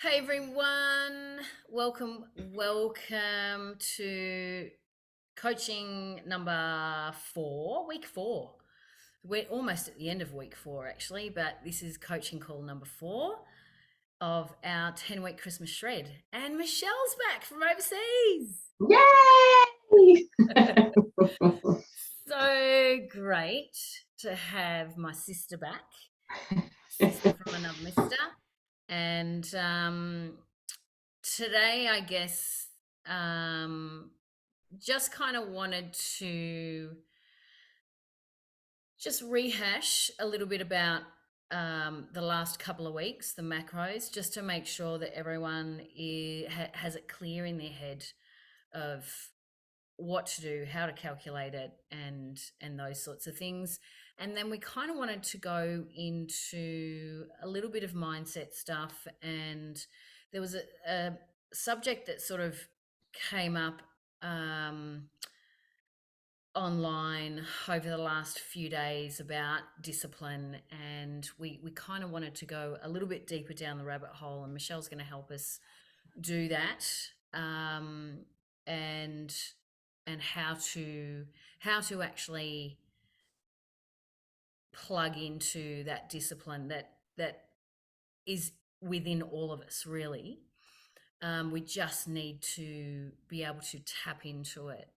Hey everyone, welcome to coaching number 4, week 4. We're almost at the end of week 4 actually, but this is coaching call number 4 of our 10-week Christmas shred. And Michelle's back from overseas. Yay! So great to have my sister back, sister from another mister. And today, I guess, um, just kind of wanted to just rehash a little bit about the last couple of weeks, the macros, just to make sure that everyone has it clear in their head of what to do, how to calculate it, and those sorts of things. And then we kind of wanted to go into a little bit of mindset stuff, and there was a subject that sort of came up um, online over the last few days about discipline, and we kind of wanted to go a little bit deeper down the rabbit hole, and Michelle's going to help us do that, um, and and how to actually plug into that discipline that is within all of us really. We just need to be able to tap into it.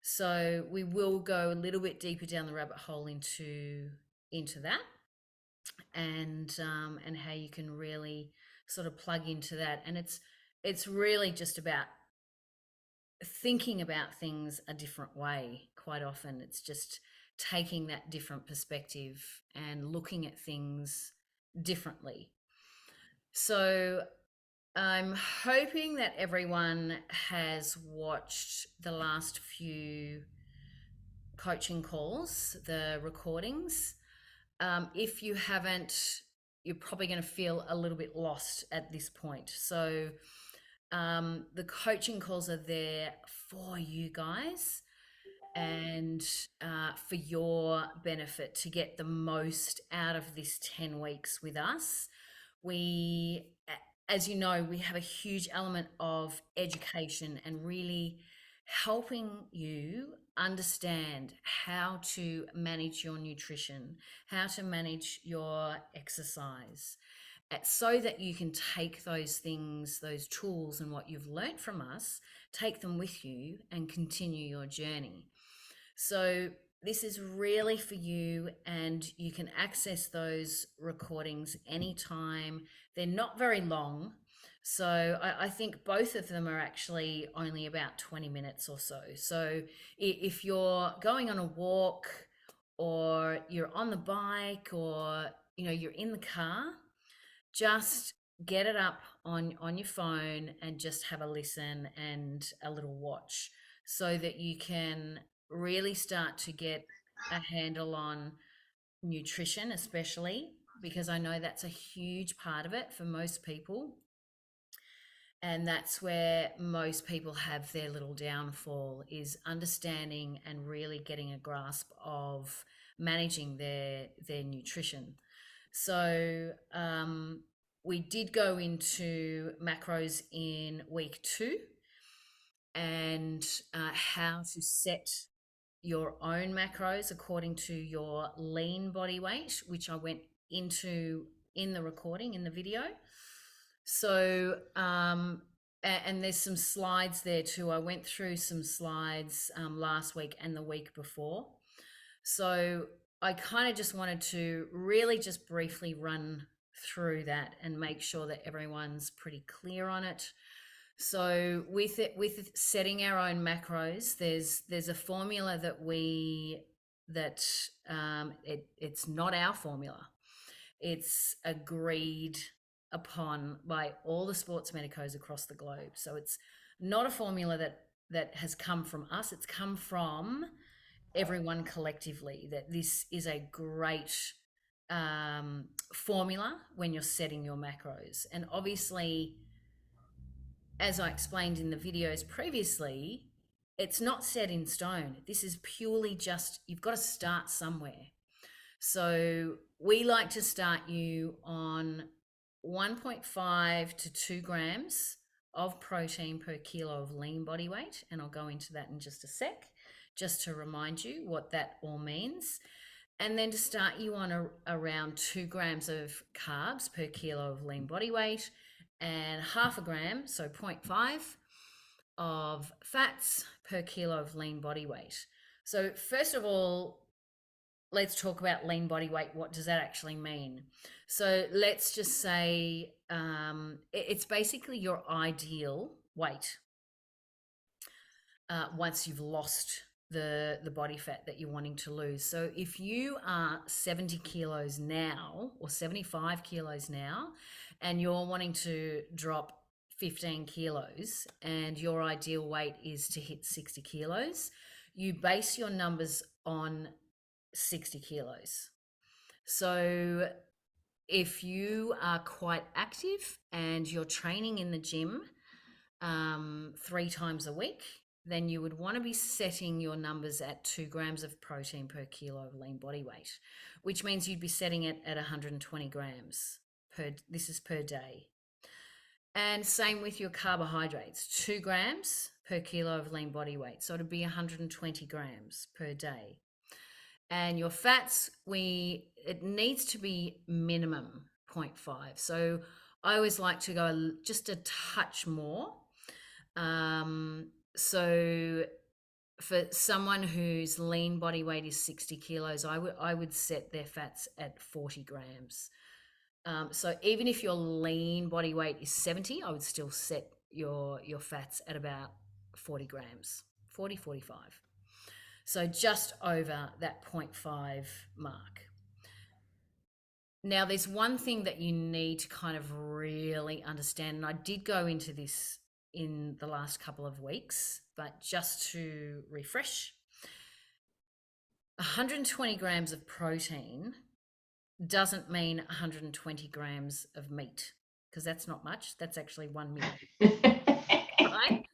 So we will go a little bit deeper down the rabbit hole into that, and how you can really sort of plug into that. And it's really just about thinking about things a different way. Quite often it's just taking that different perspective and looking at things differently. So I'm hoping that everyone has watched the last few coaching calls, the recordings. If you haven't, you're probably going to feel a little bit lost at this point. So the coaching calls are there for you guys, and for your benefit to get the most out of this 10 weeks with us. We, as you know, we have a huge element of education and really helping you understand how to manage your nutrition, how to manage your exercise, so that you can take those things, those tools, and what you've learnt from us, take them with you and continue your journey. So, this is really for you, and you can access those recordings anytime. They're not very long. So, I think both of them are actually only about 20 minutes or so. So, if you're going on a walk, or you're on the bike, or you're in the car, just get it up on your phone and just have a listen and a little watch, so that you can really start to get a handle on nutrition, especially because I know that's a huge part of it for most people, and that's where most people have their little downfall, is understanding and really getting a grasp of managing their nutrition. So we did go into macros in week 2, and how to set your own macros according to your lean body weight, which I went into in the recording, in the video. So, and there's some slides there too. I went through some slides last week and the week before. So I kind of just wanted to really just briefly run through that and make sure that everyone's pretty clear on it. So with setting our own macros, there's a formula it's not our formula. It's agreed upon by all the sports medicos across the globe. So it's not a formula that has come from us. It's come from everyone collectively, that this is a great formula when you're setting your macros. And obviously, as I explained in the videos previously, it's not set in stone. This is purely just, you've got to start somewhere. So we like to start you on 1.5 to 2 grams of protein per kilo of lean body weight. And I'll go into that in just a sec, just to remind you what that all means. And then to start you on around 2 grams of carbs per kilo of lean body weight, and half a gram, so 0.5, of fats per kilo of lean body weight. So, first of all, let's talk about lean body weight. What does that actually mean? So, let's just say it's basically your ideal weight once you've lost the body fat that you're wanting to lose. So if you are 70 kilos now or 75 kilos now, and you're wanting to drop 15 kilos and your ideal weight is to hit 60 kilos, you base your numbers on 60 kilos. So if you are quite active and you're training in the gym 3 times a week, then you would want to be setting your numbers at 2 grams of protein per kilo of lean body weight, which means you'd be setting it at 120 grams this is per day. And same with your carbohydrates, 2 grams per kilo of lean body weight. So it'd be 120 grams per day. And your fats, it needs to be minimum 0.5. So I always like to go just a touch more. So for someone whose lean body weight is 60 kilos, I would set their fats at 40 grams. So even if your lean body weight is 70, I would still set your fats at about 40 grams, 40, 45. So just over that 0.5 mark. Now, there's one thing that you need to kind of really understand, and I did go into this in the last couple of weeks, but just to refresh, 120 grams of protein doesn't mean 120 grams of meat, because that's not much. That's actually 1 meal, right?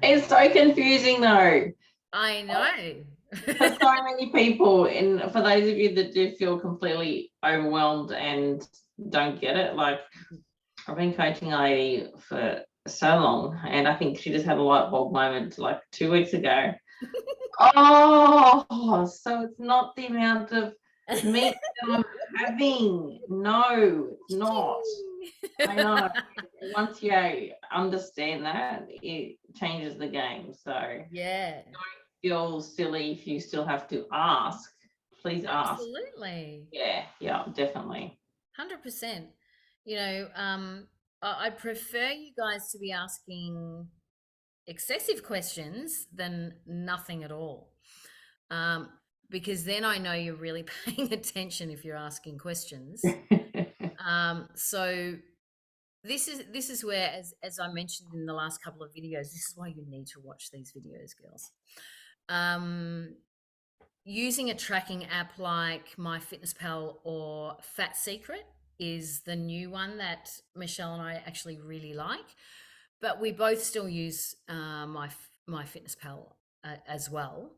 It's so confusing though. I know. For so many people, and for those of you that do feel completely overwhelmed and don't get it, like I've been coaching a lady for so long, and I think she just had a light bulb moment like 2 weeks ago. Oh, so it's not the amount of meat that I'm having. No, it's not. I know. Once you understand that, it changes the game. So Yeah. don't feel silly if you still have to ask. Please ask. Absolutely. Yeah, definitely. 100%. You know, I prefer you guys to be asking excessive questions than nothing at all. Because then I know you're really paying attention if you're asking questions. So this is where, as I mentioned in the last couple of videos, this is why you need to watch these videos, girls. Using a tracking app like MyFitnessPal or Fat Secret is the new one that Michelle and I actually really like, but we both still use MyFitnessPal as well.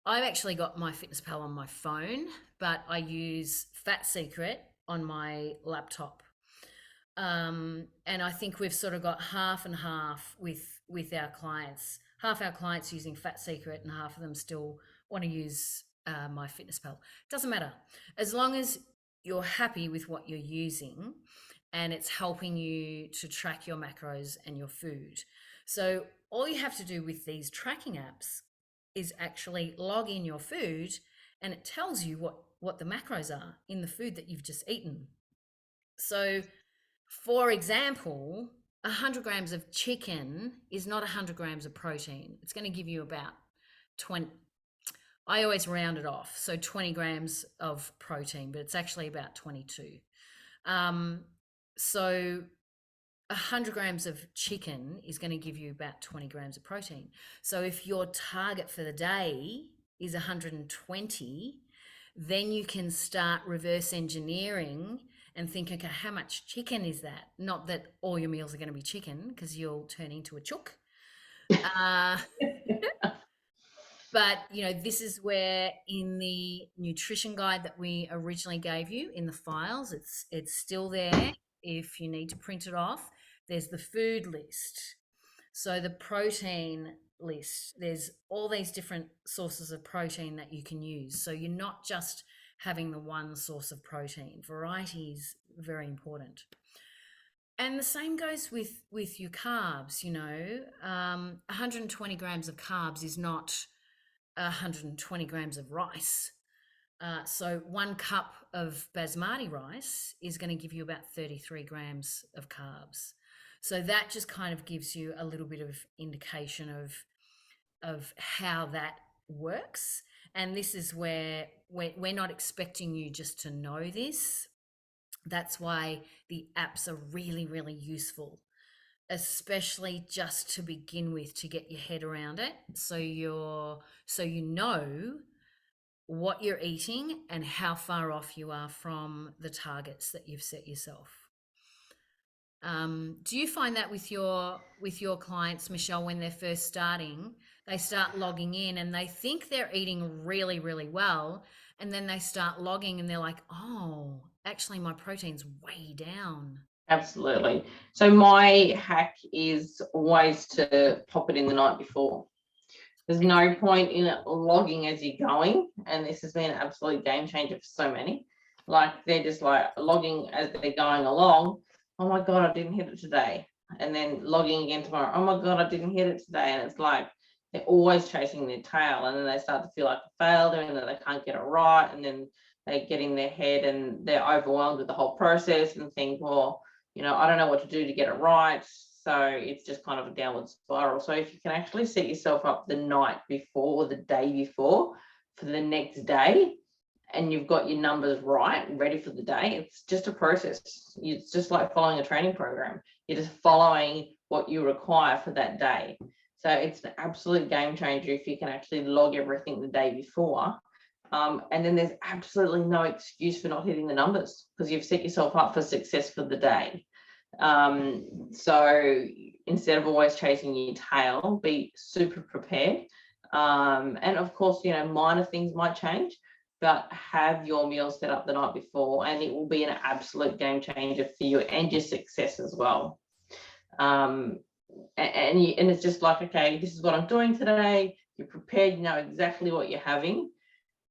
I've actually got MyFitnessPal on my phone, but I use Fat Secret on my laptop. And I think we've sort of got half and half with our clients. Half our clients using Fat Secret, and half of them still want to use MyFitnessPal. Doesn't matter, as long as you're happy with what you're using and it's helping you to track your macros and your food. So all you have to do with these tracking apps is actually log in your food, and it tells you what the macros are in the food that you've just eaten. So, for example, 100 grams of chicken is not 100 grams of protein. It's going to give you about 20. I always round it off, so 20 grams of protein, but it's actually about 22. So 100 grams of chicken is going to give you about 20 grams of protein. So if your target for the day is 120, then you can start reverse engineering and think, okay, how much chicken is that? Not that all your meals are going to be chicken, because you'll turn into a chook. But, you know, this is where in the nutrition guide that we originally gave you in the files, it's still there. if you need to print it off, there's the food list. So the protein list, there's all these different sources of protein that you can use. So you're not just having the one source of protein. Variety is very important. And the same goes with your carbs. 120 grams of carbs is not 120 grams of rice. So 1 cup of basmati rice is going to give you about 33 grams of carbs. So that just kind of gives you a little bit of indication of how that works. And this is where we're not expecting you just to know this. That's why the apps are really, really useful, especially just to begin with, to get your head around it. So you know what you're eating and how far off you are from the targets that you've set yourself. Do you find that with your clients, Michelle, when they're first starting, they start logging in and they think they're eating really, really well, and then they start logging and they're like, oh, actually my protein's way down. Absolutely. So my hack is always to pop it in the night before. There's no point in it logging as you're going, and this has been an absolute game changer for so many. Like, they're just like logging as they're going along. Oh my God, I didn't hit it today. And then logging again tomorrow. Oh my God, I didn't hit it today. And it's like they're always chasing their tail, and then they start to feel like a failure, and then they can't get it right, and then they get in their head and they're overwhelmed with the whole process and think, well, I don't know what to do to get it right. So it's just kind of a downward spiral. So if you can actually set yourself up the night before or the day before for the next day, and you've got your numbers right, ready for the day, it's just a process. It's just like following a training program. You're just following what you require for that day. So it's an absolute game changer if you can actually log everything the day before. And then there's absolutely no excuse for not hitting the numbers, because you've set yourself up for success for the day. So instead of always chasing your tail, be super prepared. And of course, minor things might change, but have your meal set up the night before, and it will be an absolute game changer for you and your success as well. And it's just like, okay, this is what I'm doing today. You're prepared, you know exactly what you're having,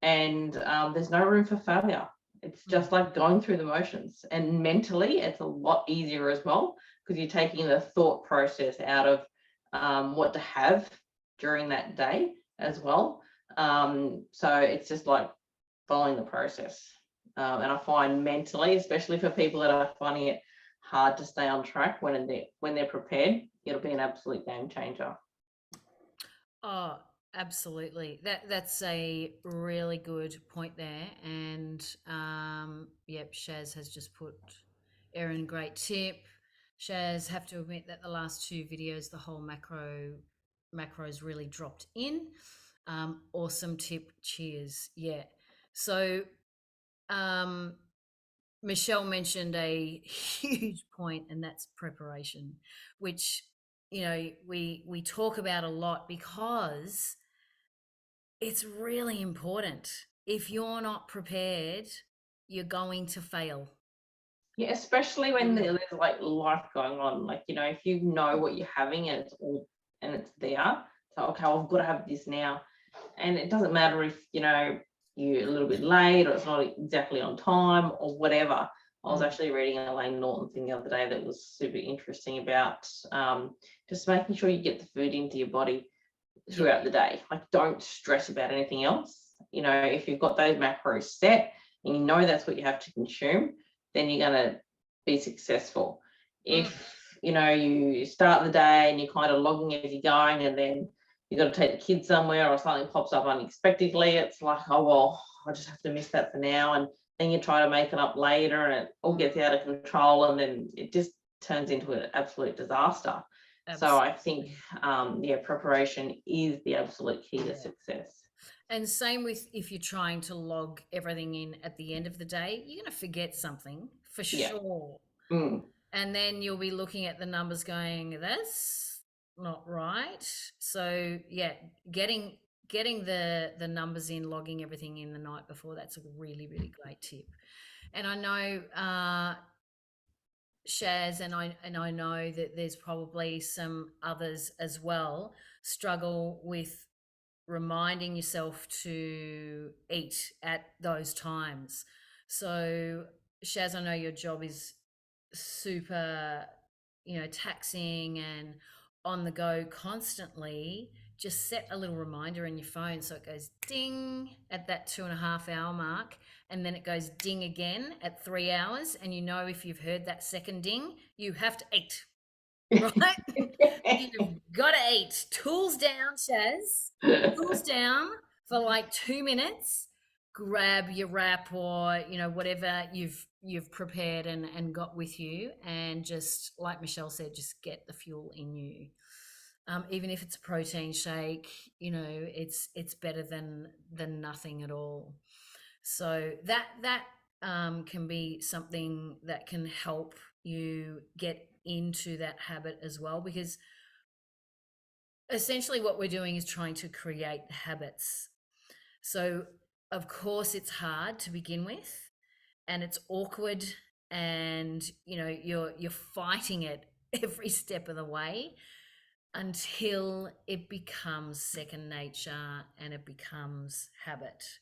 and there's no room for failure. It's just like going through the motions, and mentally it's a lot easier as well, because you're taking the thought process out of what to have during that day as well. So it's just like following the process. And I find mentally, especially for people that are finding it hard to stay on track, when they're prepared, it'll be an absolute game changer. Oh, absolutely. That's a really good point there. And yep, Shaz has just put, Erin, great tip. Shaz, have to admit that the last 2 videos, the whole macros really dropped in. Awesome tip. Cheers. Yeah. So Michelle mentioned a huge point, and that's preparation, which we talk about a lot, because it's really important. If you're not prepared, you're going to fail. Yeah, especially when there's like life going on. Like, if you know what you're having and it's there, so okay, well, I've got to have this now. And it doesn't matter if you're a little bit late, or it's not exactly on time, or whatever. I was actually reading a Elaine Norton thing the other day that was super interesting about just making sure you get the food into your body throughout the day. Like, don't stress about anything else. If you've got those macros set and you know that's what you have to consume, then you're going to be successful. If you start the day and you're kind of logging as you're going, and then you've got to take the kids somewhere, or something pops up unexpectedly, it's like, oh well, I just have to miss that for now, and then you try to make it up later, and it all gets out of control, and then it just turns into an absolute disaster. So I think preparation is the absolute key to success. And same with, if you're trying to log everything in at the end of the day, you're going to forget something for sure. And then you'll be looking at the numbers going, that's not right. So yeah, getting the numbers in, logging everything in the night before, that's a really, really great tip. And I know Shaz, and I know that there's probably some others as well, struggle with reminding yourself to eat at those times. So, Shaz, I know your job is super, taxing and on the go constantly. Just set a little reminder in your phone so it goes ding at that 2.5 hour mark, and then it goes ding again at 3 hours. And if you've heard that second ding, you have to eat, right? You've got to eat. Tools down, Shaz. Tools down for like 2 minutes. Grab your wrap or whatever you've prepared and got with you, and just like Michelle said, just get the fuel in you. Even if it's a protein shake, it's better than nothing at all. So that can be something that can help you get into that habit as well, because essentially what we're doing is trying to create habits. So of course it's hard to begin with, and it's awkward, and you're fighting it every step of the way until it becomes second nature and it becomes habit.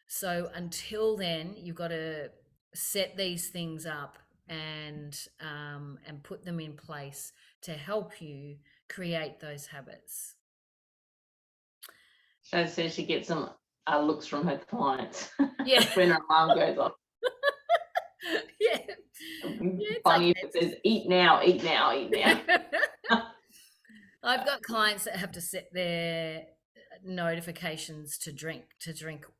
So until then, you've got to set these things up and put them in place to help you create those habits. So says she gets some looks from her clients Yeah. when her alarm goes off. Yeah. It's funny if it says eat now, eat now, eat now. I've got clients that have to set their notifications to drink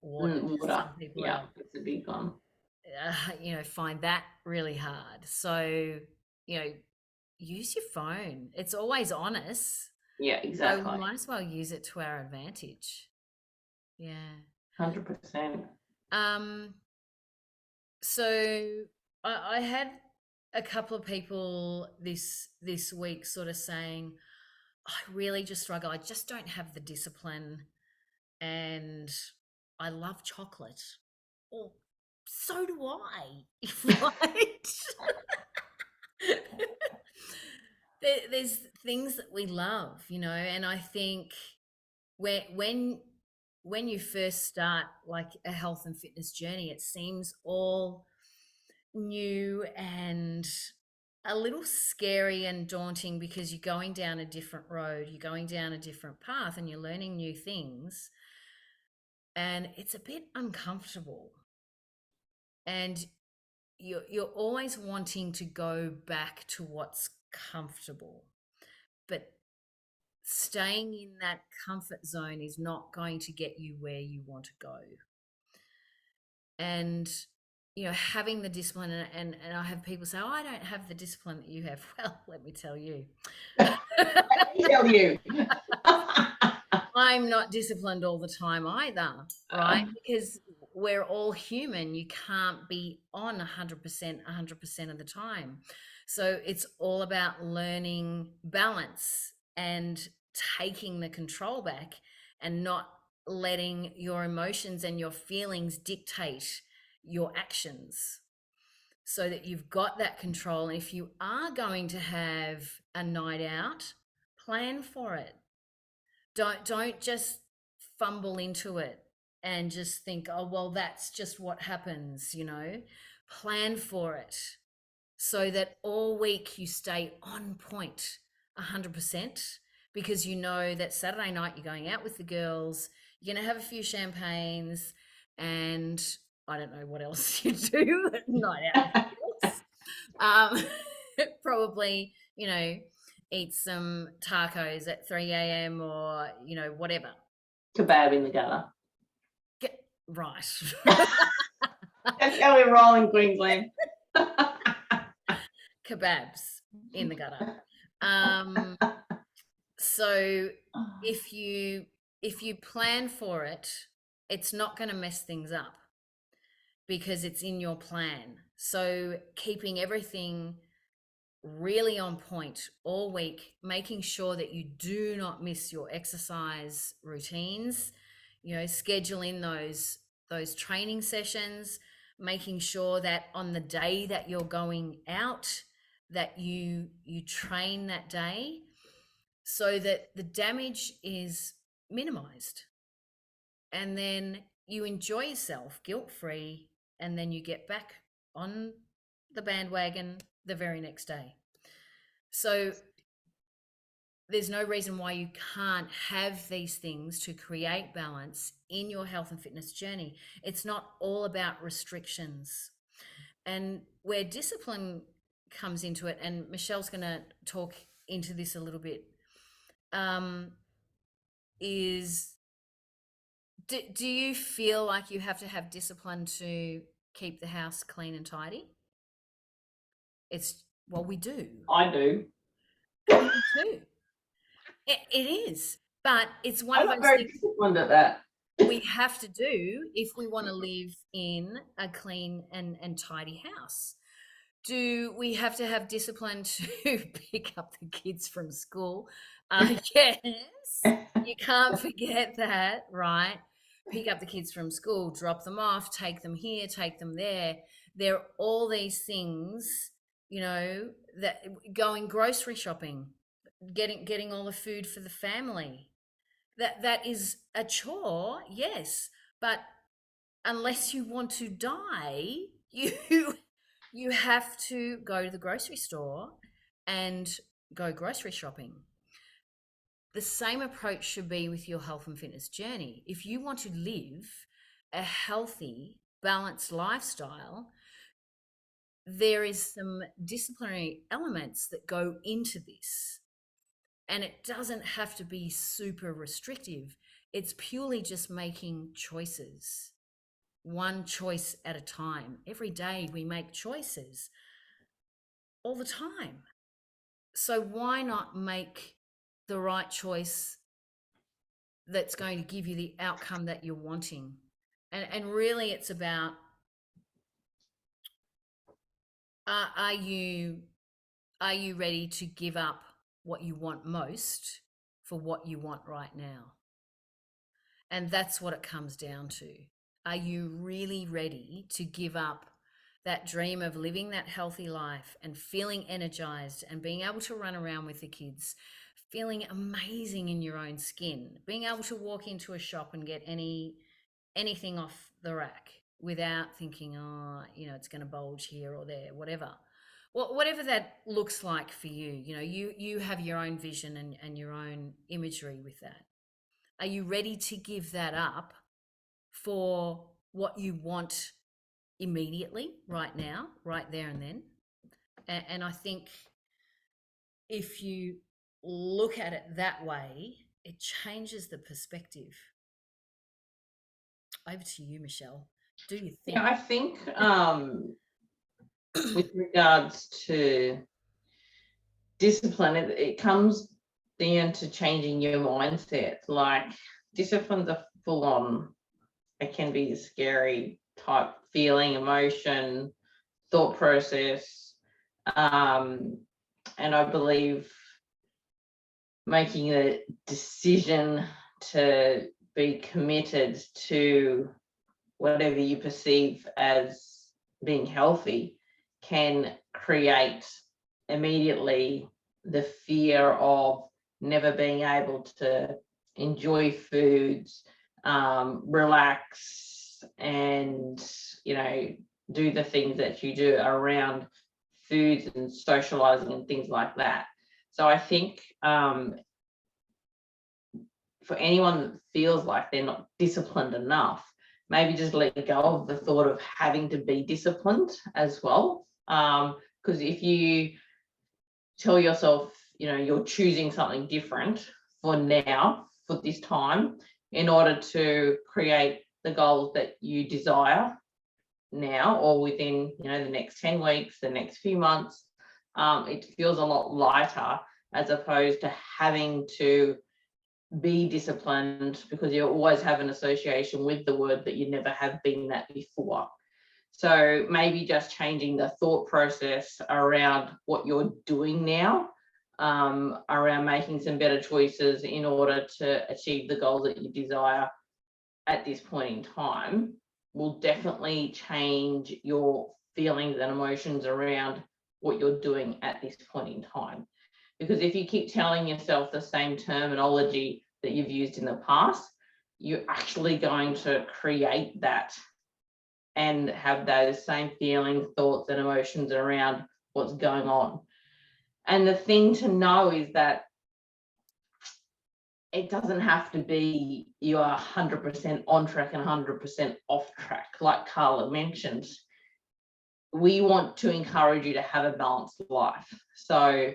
water. Water. Yeah, it's a big one. Find that really hard. So, use your phone. It's always on us. Yeah, exactly. So we might as well use it to our advantage. Yeah. 100%. So I had a couple of people this week sort of saying, I really just struggle. I just don't have the discipline, and I love chocolate. Well, so do I, right? There's things that we love, and I think when you first start like a health and fitness journey, it seems all new and a little scary and daunting, because you're going down a different road, you're going down a different path, and you're learning new things, and it's a bit uncomfortable, and you're always wanting to go back to what's comfortable, but staying in that comfort zone is not going to get you where you want to go. And having the discipline, and I have people say, oh, I don't have the discipline that you have. Well, let me tell you. I'm not disciplined all the time either, right? Because we're all human. You can't be on 100% of the time. So it's all about learning balance and taking the control back, and not letting your emotions and your feelings dictate your actions, so that you've got that control. And if you are going to have a night out, plan for it. Don't just fumble into it and just think, oh, well, that's just what happens. Plan for it, so that all week you stay on point 100%, because that Saturday night you're going out with the girls, you're going to have a few champagnes, and I don't know what else you do at night out with the girls. Probably, eat some tacos at 3 a.m. or, whatever. Kebab in the gutter. Right. That's how we roll in Queensland. Kebabs in the gutter. So if you plan for it, it's not going to mess things up, because it's in your plan. So keeping everything really on point all week, making sure that you do not miss your exercise routines, schedule in those training sessions, making sure that on the day that you're going out, that you train that day so that the damage is minimized, and then you enjoy yourself guilt-free, and then you get back on the bandwagon the very next day. So there's no reason why you can't have these things to create balance in your health and fitness journey. It's not all about restrictions. And where discipline comes into it, and Michelle's going to talk into this a little bit, is do you feel like you have to have discipline to keep the house clean and tidy? Well, we do. I do. And me too. It is, but it's one I'm of not those very things disciplined at that. we have to do if we want to live in a clean and tidy house. Do we have to have discipline to pick up the kids from school? Yes, you can't forget that, right? Pick up the kids from school, drop them off, take them here, take them there. There are all these things, that going grocery shopping, getting all the food for the family. That is a chore, yes, but unless you want to die, you have to go to the grocery store and go grocery shopping. The same approach should be with your health and fitness journey. If you want to live a healthy, balanced lifestyle, there is some disciplinary elements that go into this. And it doesn't have to be super restrictive. It's purely just making choices, one choice at a time. Every day we make choices all the time. So why not make the right choice that's going to give you the outcome that you're wanting? And really it's about, are you ready to give up what you want most for what you want right now? And that's what it comes down to. Are you really ready to give up that dream of living that healthy life and feeling energized and being able to run around with the kids, feeling amazing in your own skin, being able to walk into a shop and get anything off the rack without thinking, it's going to bulge here or there, whatever. Well, whatever that looks like for you, you have your own vision and your own imagery with that. Are you ready to give that up for what you want immediately, right now, right there and then? And I think if you look at it that way, it changes the perspective. Over to you, Michelle. Do you think? Yeah, I think with regards to discipline, it comes down to changing your mindset. Like, discipline's a full on, it can be a scary type feeling, emotion, thought process. And I believe making a decision to be committed to whatever you perceive as being healthy can create immediately the fear of never being able to enjoy foods, relax, and do the things that you do around foods and socializing and things like that. So I think for anyone that feels like they're not disciplined enough, maybe just let go of the thought of having to be disciplined as well. Because if you tell yourself, you're choosing something different for now, for this time, in order to create the goals that you desire now or within, the next 10 weeks, the next few months, it feels a lot lighter as opposed to having to be disciplined, because you always have an association with the word that you never have been that before. So maybe just changing the thought process around what you're doing now, around making some better choices in order to achieve the goals that you desire at this point in time, will definitely change your feelings and emotions around what you're doing at this point in time. Because if you keep telling yourself the same terminology that you've used in the past, you're actually going to create that and have those same feelings, thoughts, and emotions around what's going on. And the thing to know is that it doesn't have to be you are 100% on track and 100% off track. Like Carla mentioned, we want to encourage you to have a balanced life. So,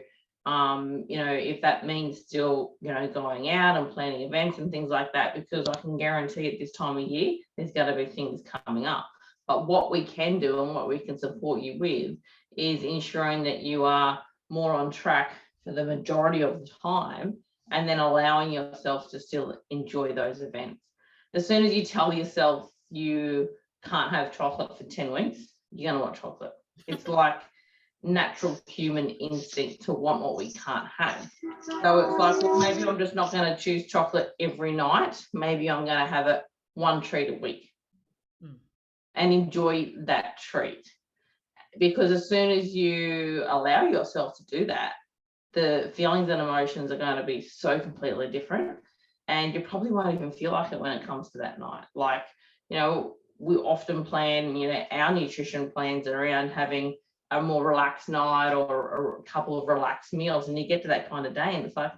if that means still, going out and planning events and things like that, because I can guarantee at this time of year, there's going to be things coming up. But what we can do and what we can support you with is ensuring that you are more on track for the majority of the time, and then allowing yourself to still enjoy those events. As soon as you tell yourself you can't have chocolate for 10 weeks, you're going to want chocolate. It's like natural human instinct to want what we can't have. So it's like, well, maybe I'm just not going to choose chocolate every night. Maybe I'm going to have it one treat a week and enjoy that treat. Because as soon as you allow yourself to do that, the feelings and emotions are going to be so completely different, and you probably won't even feel like it when it comes to that night. Like, we often plan, our nutrition plans around having a more relaxed night or a couple of relaxed meals, and you get to that kind of day and it's like,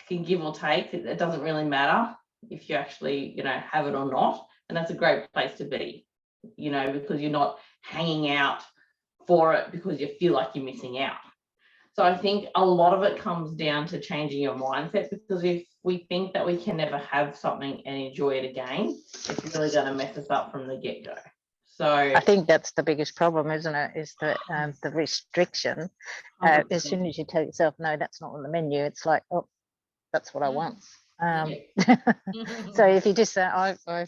can give or take. It doesn't really matter if you actually, have it or not. And that's a great place to be, because you're not hanging out for it because you feel like you're missing out. So I think a lot of it comes down to changing your mindset, because if we think that we can never have something and enjoy it again, it's really going to mess us up from the get-go. So I think that's the biggest problem, isn't it? Is the restriction. As soon as you tell yourself, no, that's not on the menu, it's like, oh, that's what I want. So if you just say, I've got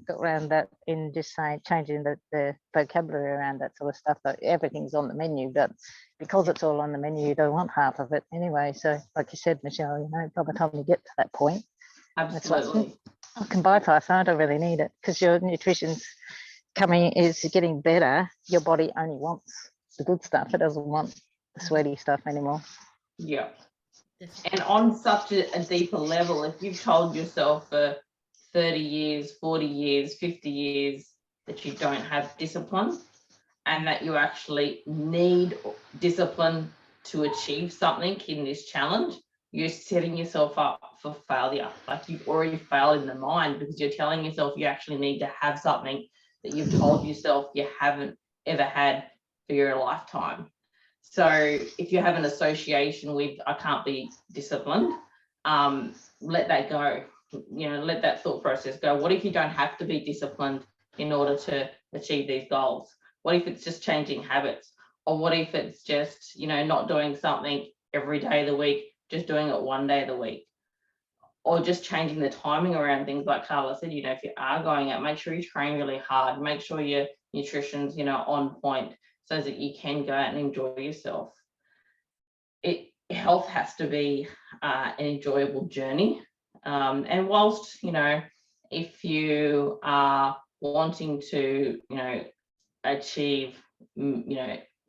around that in just saying, changing the vocabulary around that sort of stuff, that everything's on the menu, but because it's all on the menu, you don't want half of it anyway. So like you said, Michelle, by the time you get to that point, absolutely, like, I can bypass, I don't really need it, because your nutrition's is getting better. Your body only wants the good stuff. It doesn't want the sweaty stuff anymore. Yeah. And on such a deeper level, if you've told yourself for 30 years, 40 years, 50 years that you don't have discipline, and that you actually need discipline to achieve something in this challenge, you're setting yourself up for failure. Like, you've already failed in the mind, because you're telling yourself you actually need to have something that you've told yourself you haven't ever had for your lifetime. So if you have an association with, I can't be disciplined, let that go. Let that thought process go. What if you don't have to be disciplined in order to achieve these goals? What if it's just changing habits? Or what if it's just, not doing something every day of the week, just doing it one day of the week? Or just changing the timing around things, like Carla said, if you are going out, make sure you train really hard, make sure your nutrition's, on point, so that you can go out and enjoy yourself. Health has to be an enjoyable journey. And whilst, if you are wanting to, achieve,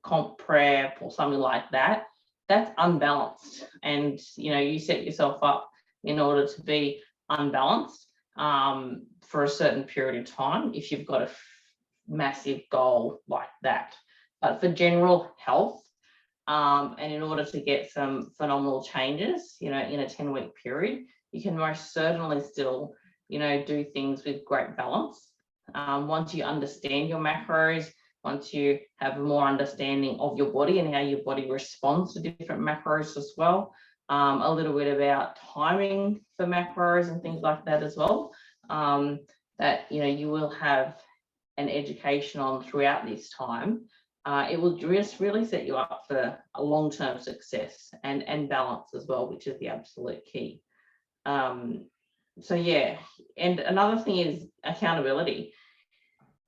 comp prep or something like that, that's unbalanced. And, you set yourself up in order to be unbalanced for a certain period of time if you've got a massive goal like that. But for general health, and in order to get some phenomenal changes, in a 10-week period, you can most certainly still, do things with great balance. Once you understand your macros, once you have more understanding of your body and how your body responds to different macros as well, a little bit about timing for macros and things like that as well, that, you will have an education on throughout this time. It will just really set you up for a long-term success and balance as well, which is the absolute key. So yeah, and another thing is accountability.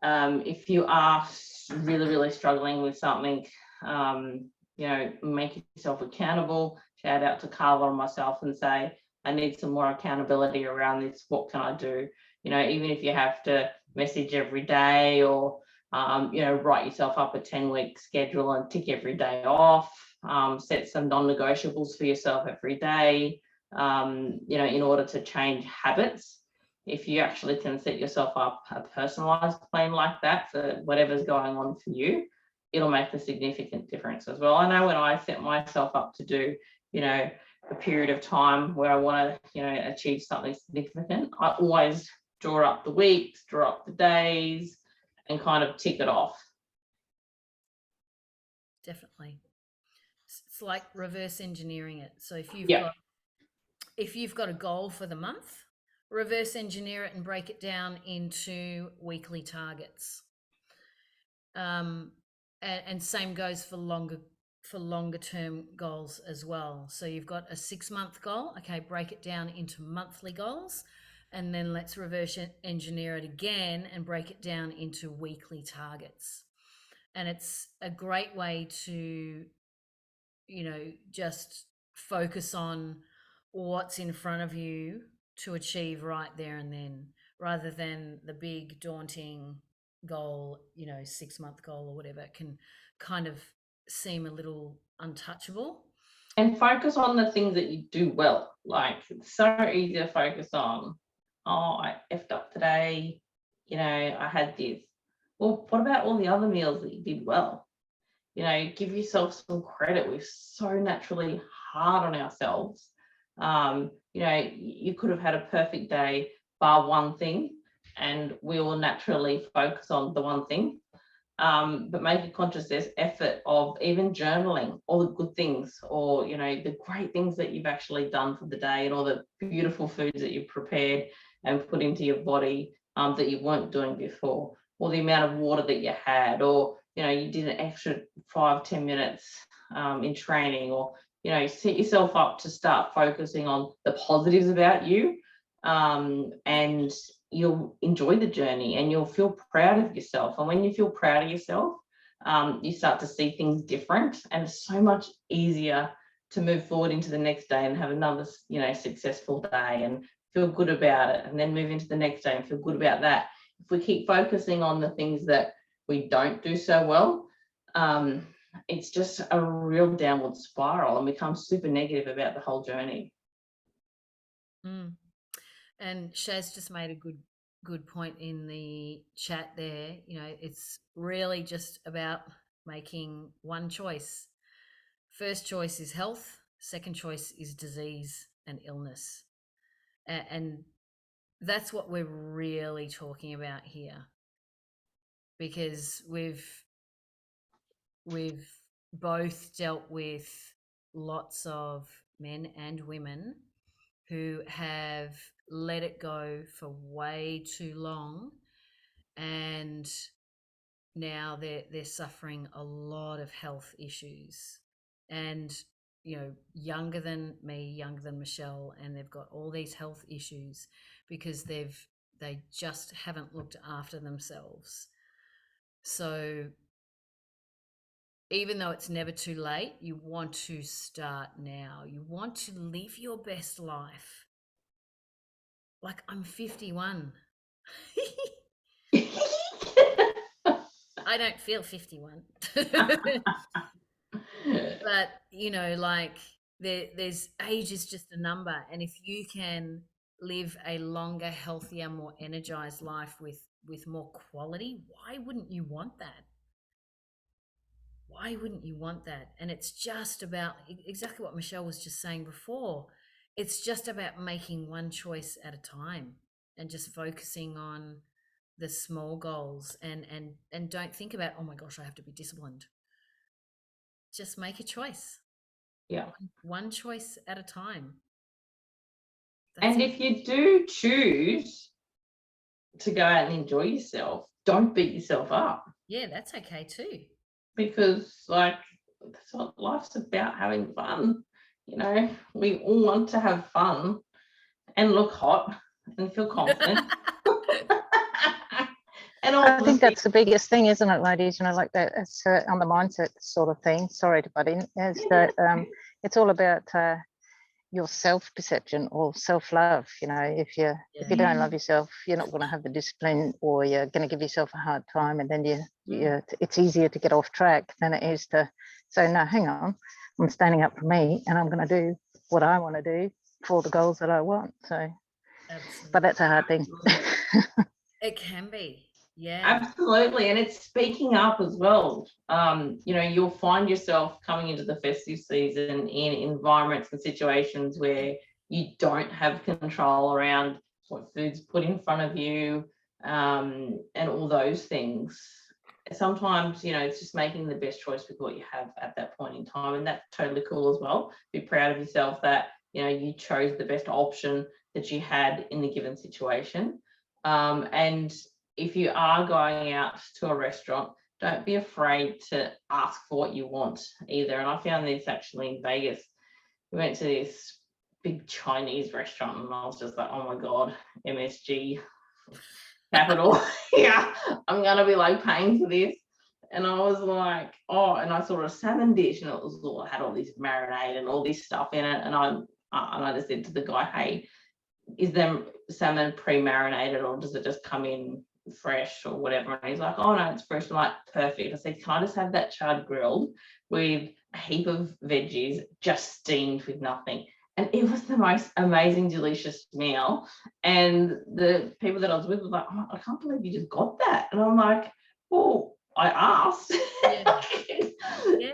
If you are really, really struggling with something, make yourself accountable. Shout out to Carla and myself and say, I need some more accountability around this. What can I do? Even if you have to message every day or Write yourself up a 10-week schedule and tick every day off. Set some non-negotiables for yourself every day, in order to change habits. If you actually can set yourself up a personalized plan like that for whatever's going on for you, it'll make a significant difference as well. I know when I set myself up to do, a period of time where I want to, achieve something significant, I always draw up the weeks, draw up the days, and kind of tick it off. Definitely. It's like reverse engineering it. So Yeah. if you've got a goal for the month, reverse engineer it and break it down into weekly targets. And same goes for longer term goals as well. So you've got a 6-month goal. Okay, break it down into monthly goals, and then let's reverse engineer it again and break it down into weekly targets. And it's a great way to, just focus on what's in front of you to achieve right there and then, rather than the big daunting goal, 6-month goal or whatever. It can kind of seem a little untouchable. And focus on the things that you do well. Like, it's so easy to focus on, I effed up today, I had this. Well, what about all the other meals that you did well? Give yourself some credit. We're so naturally hard on ourselves. You could have had a perfect day bar one thing, and we will naturally focus on the one thing. But make a conscious effort of even journaling all the good things, or the great things that you've actually done for the day, and all the beautiful foods that you've prepared and put into your body that you weren't doing before, or the amount of water that you had, or you did an extra 5-10 minutes in training, or set yourself up to start focusing on the positives about you, and you'll enjoy the journey and you'll feel proud of yourself. And when you feel proud of yourself, you start to see things different, and it's so much easier to move forward into the next day and have another successful day and feel good about it, and then move into the next day and feel good about that. If we keep focusing on the things that we don't do so well, it's just a real downward spiral and becomes super negative about the whole journey. And Shaz just made a good point in the chat there. It's really just about making one choice. First choice is health, second choice is disease and illness. And that's what we're really talking about here, because we've both dealt with lots of men and women who have let it go for way too long, and now they're suffering a lot of health issues, and younger than me, younger than Michelle, and they've got all these health issues because they just haven't looked after themselves. So even though it's never too late, you want to start now. You want to live your best life. Like, I'm 51. I don't feel 51. But, there's age is just a number. And if you can live a longer, healthier, more energized life with more quality, why wouldn't you want that? Why wouldn't you want that? And it's just about exactly what Michelle was just saying before. It's just about making one choice at a time and just focusing on the small goals, and don't think about, oh my gosh, I have to be disciplined. Just make a choice. Yeah. One choice at a time. And if you do choose to go out and enjoy yourself, don't beat yourself up. Yeah, that's okay too. Because that's what life's about, having fun. We all want to have fun and look hot and feel confident. And I think that's the biggest thing, isn't it, ladies? Like that, it's on the mindset sort of thing. Sorry to butt in. Is that it's all about your self perception or self love. You know, if you don't love yourself, you're not going to have the discipline, or you're going to give yourself a hard time, and then it's easier to get off track than it is to say, no, hang on, I'm standing up for me, and I'm going to do what I want to do for the goals that I want. So, Absolutely. but that's a hard thing. It can be. Yeah. Absolutely. And it's speaking up as well. You know, you'll find yourself coming into the festive season in environments and situations where you don't have control around what food's put in front of you, and all those things. Sometimes, you know, it's just making the best choice with what you have at that point in time. And that's totally cool as well. Be proud of yourself that, you know, you chose the best option that you had in the given situation. And if you are going out to a restaurant, don't be afraid to ask for what you want either. And I found this actually in Vegas. We went to this big Chinese restaurant and I was just like, oh my God, MSG capital. Yeah, I'm going to be like paying for this. And I was like, oh, and I saw a salmon dish and it had all this marinade and all this stuff in it. And I just said to the guy, hey, is the salmon pre-marinated or does it just come in fresh or whatever? And he's like, oh no, it's fresh. I'm like, perfect. I said, can I just have that chard grilled with a heap of veggies just steamed with nothing? And it was the most amazing, delicious meal. And the people that I was with were like, oh, I can't believe you just got that. And I'm like, well, I asked. Yeah.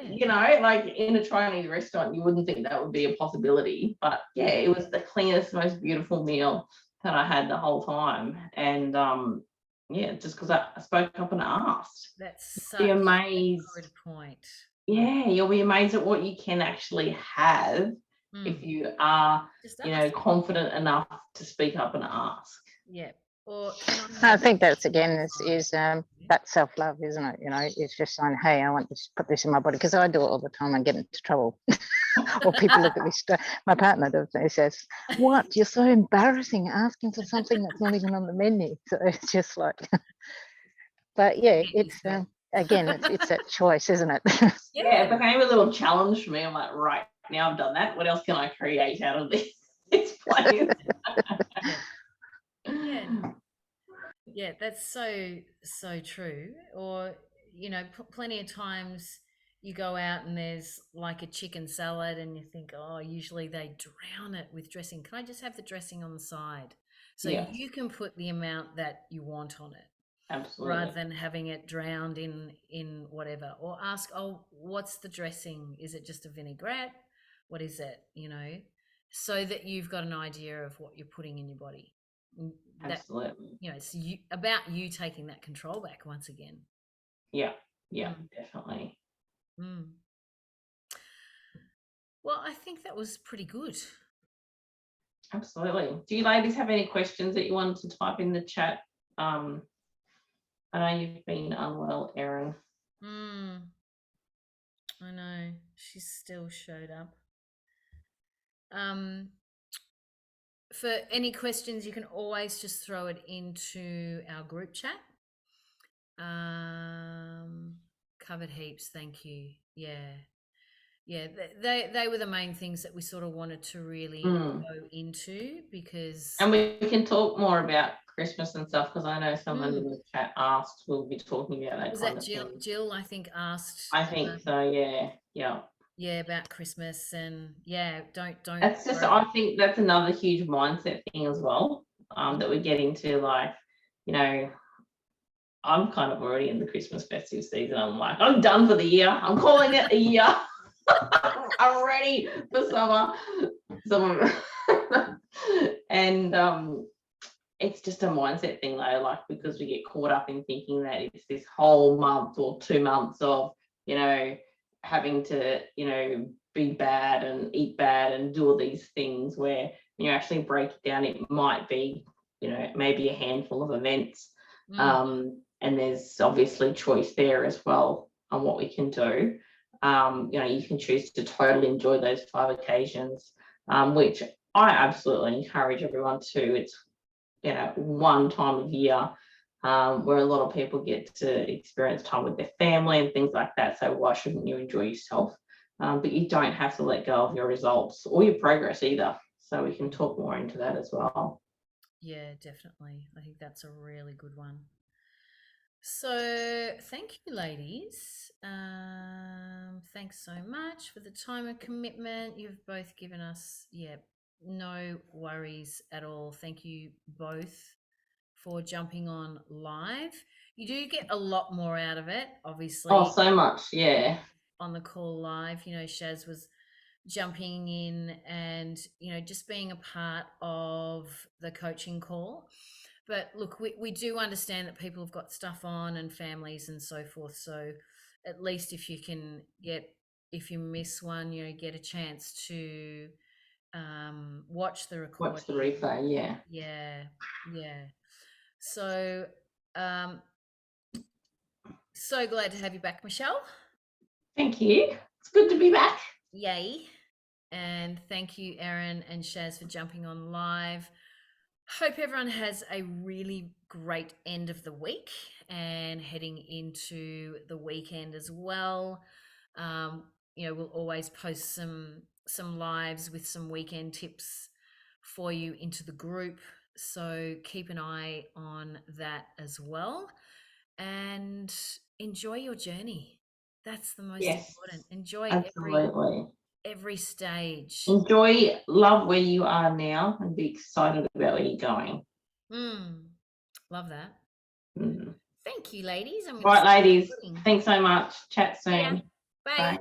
You know, like in a Chinese restaurant, you wouldn't think that would be a possibility. But yeah, it was the cleanest, most beautiful meal that I had the whole time. And yeah, just because I spoke up and asked. That's Be such amazed. a good point. Yeah, you'll be amazed at what you can actually have if you are, Just you know, ask. confident enough to speak up and ask. Yeah. Or I think that's again is that self-love, isn't it? You know, it's just saying, hey, I want to put this in my body, because I do it all the time and get into trouble. Or people look at me, my partner does, he says, what, you're so embarrassing asking for something that's not even on the menu. So it's just like, but yeah, it's again, it's that choice, isn't it? Yeah, it became a little challenge for me. I'm like, right, now I've done that, what else can I create out of this place? Yeah, that's so true. Or, you know, plenty of times you go out and there's like a chicken salad and you think, oh, usually they drown it with dressing. Can I just have the dressing on the side? So you can put the amount that you want on it. Absolutely. Rather than having it drowned in whatever. Or ask, oh, what's the dressing? Is it just a vinaigrette? What is it? You know, so that you've got an idea of what you're putting in your body. Absolutely. You know, it's about you taking that control back once again. Yeah, definitely. Well, I think that was pretty good. Absolutely. Do you ladies have any questions that you wanted to type in the chat? I know you've been unwell, Erin. I know, she still showed up. For any questions, you can always just throw it into our group chat. Covered heaps, thank you. Yeah, they were the main things that we sort of wanted to really go into, because, and we can talk more about Christmas and stuff, because I know someone in the chat asked, we'll be talking about that. Was that Jill, I think, asked? I think so, yeah, about Christmas. And don't that's just, I think that's another huge mindset thing as well, that we get into. Like, you know, I'm kind of already in the Christmas festive season. I'm like, I'm done for the year, I'm calling it a year. I'm ready for summer. And it's just a mindset thing though, like, because we get caught up in thinking that it's this whole month or 2 months of, you know, having to, you know, be bad and eat bad and do all these things, where when you actually break it down, it might be, you know, maybe a handful of events. And there's obviously choice there as well on what we can do. You know, you can choose to totally enjoy those 5 occasions, which I absolutely encourage everyone to. It's, you know, one time of year where a lot of people get to experience time with their family and things like that. So why shouldn't you enjoy yourself but you don't have to let go of your results or your progress either. So we can talk more into that as well. Yeah, definitely. I think that's a really good one. So, thank you, ladies. Thanks so much for the time and commitment. You've both given us, no worries at all. Thank you both for jumping on live. You do get a lot more out of it, obviously, Oh, so much, yeah. on the call live. Shaz was jumping in and, just being a part of the coaching call. But look, we do understand that people have got stuff on and families and so forth. So at least if you miss one, get a chance to watch the recording. Watch the replay, yeah. Yeah. So so glad to have you back, Michelle. Thank you. It's good to be back. Yay. And thank you, Erin and Shaz, for jumping on live. Hope everyone has a really great end of the week and heading into the weekend as well. We'll always post some lives with some weekend tips for you into the group. So keep an eye on that as well. And enjoy your journey. That's the most important. Enjoy absolutely. every stage. Enjoy, love where you are now, and be excited about where you're going. Love that. Mm. Thank you, ladies. Right, ladies. Thanks so much. Chat soon. Bye. Bye.